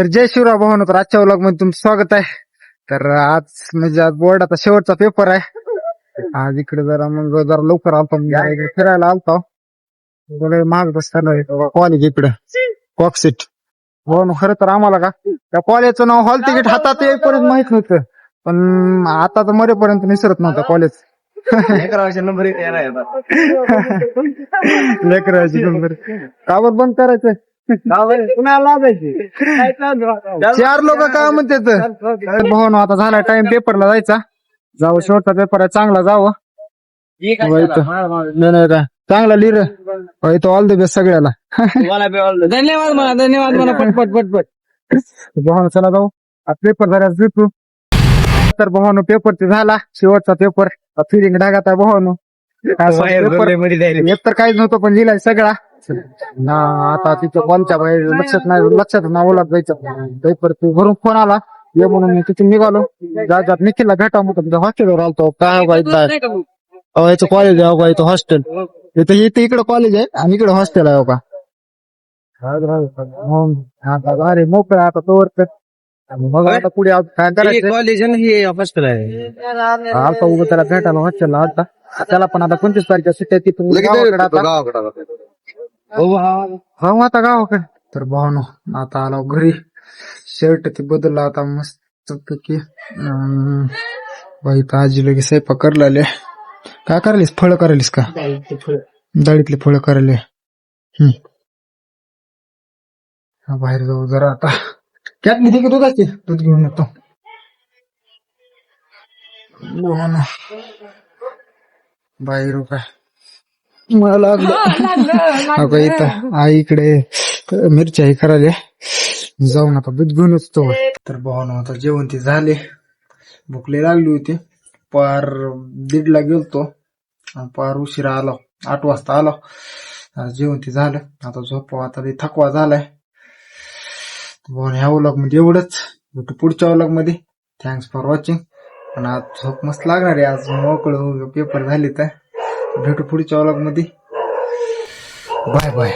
तर जय शिवराव भावांनो, तर आजच्या व्लॉग मध्ये तुमचं स्वागत आहे. तर आज म्हणजे आज बोर्डाचा शेवटचा पेपर आहे. आज इकडे जरा लवकर आलतो, इकडे फिरायला आलतो. महाग बसताना कॉलेज इकडे कॉकसिट भावांनो. खरं तर आम्हाला का त्या कॉलेजचं नाव हॉल तिकीट हातात येईपर्यंत माहित नव्हतं, पण आता तर मरेपर्यंत विसरत नव्हतं कॉलेज. नंबर लेकराची नंबर कावर बंद करायचं. चार लोक काय म्हणतात भावांनो. आता झाला टाइम पेपरला जायचा. जावं, शेवटचा पेपर आहे, चांगला जावं. चांगला लिहिर तो ऑल द बेस्ट सगळ्याला. धन्यवाद मला पटपट भावानं चला जाऊ, पेपर झाल्यास भेटू. तर भावानं पेपर ते झाला, शेवटचा पेपर. फिलिंग ढागात आहे भावानं. एक तर काहीच नव्हतं, पण लिहिलाय सगळा ना. आता तिथं कॉलच्या बाहेर लक्षात ना ओलात जायचं पेपर. ते भरून फोन आला ये म्हणून मी तिथून निघालो. जात निखिलला भेटा म्हणतो, तिथं हॉस्टेलवर आलतो. काय याचं कॉलेज आहे का, इथं हॉस्टेल. इथं इकडे कॉलेज आहे आणि इकडे हॉस्टेल आहे का. अरे मोकळा आता तोवर मग आता पुढे काय करायचं. कॉलेज हे हॉस्टेल आहे. आलता उभं त्याला भेटायला हॉस्टेलला आलता. त्याला पण आता 25 तारखेच्या सुट्ट्या तिथून आता गावाकडे. तर भावनो आता आलो घरी. शर्ट ते बदलला आता मस्त पैकी. बाई आजी लगे स्वयंपाक करला. काय करायलीस, फळं करायलीस का, डाळीतले फळं करायले. बाहेर जाऊ जरा आता. त्यात मी तिकडे दुधाची दूध घेऊन येतो. बाहेर काय मला लागलं इथं आई इकडे मिरच्या हे करायला. जाऊन आता दूध घेऊन येतो. तर भावना आता जेवण ते झाले, भुकले लागली होती. पार 1:30ला गेलतो, पार उशिरा आलो, 8 वाजता आलो. जेवण ते झालं, आता झोपावं. आता थकवा झालाय. ह्या व्लॉग मध्ये एवढंच. पुढच्या व्लॉग मध्ये. Thanks for watching. पण आज झोप मस्त लागणार आहे. आज मोकळं पेपर झाले तर भेटू पुढच्या व्लॉग मध्ये. Bye bye.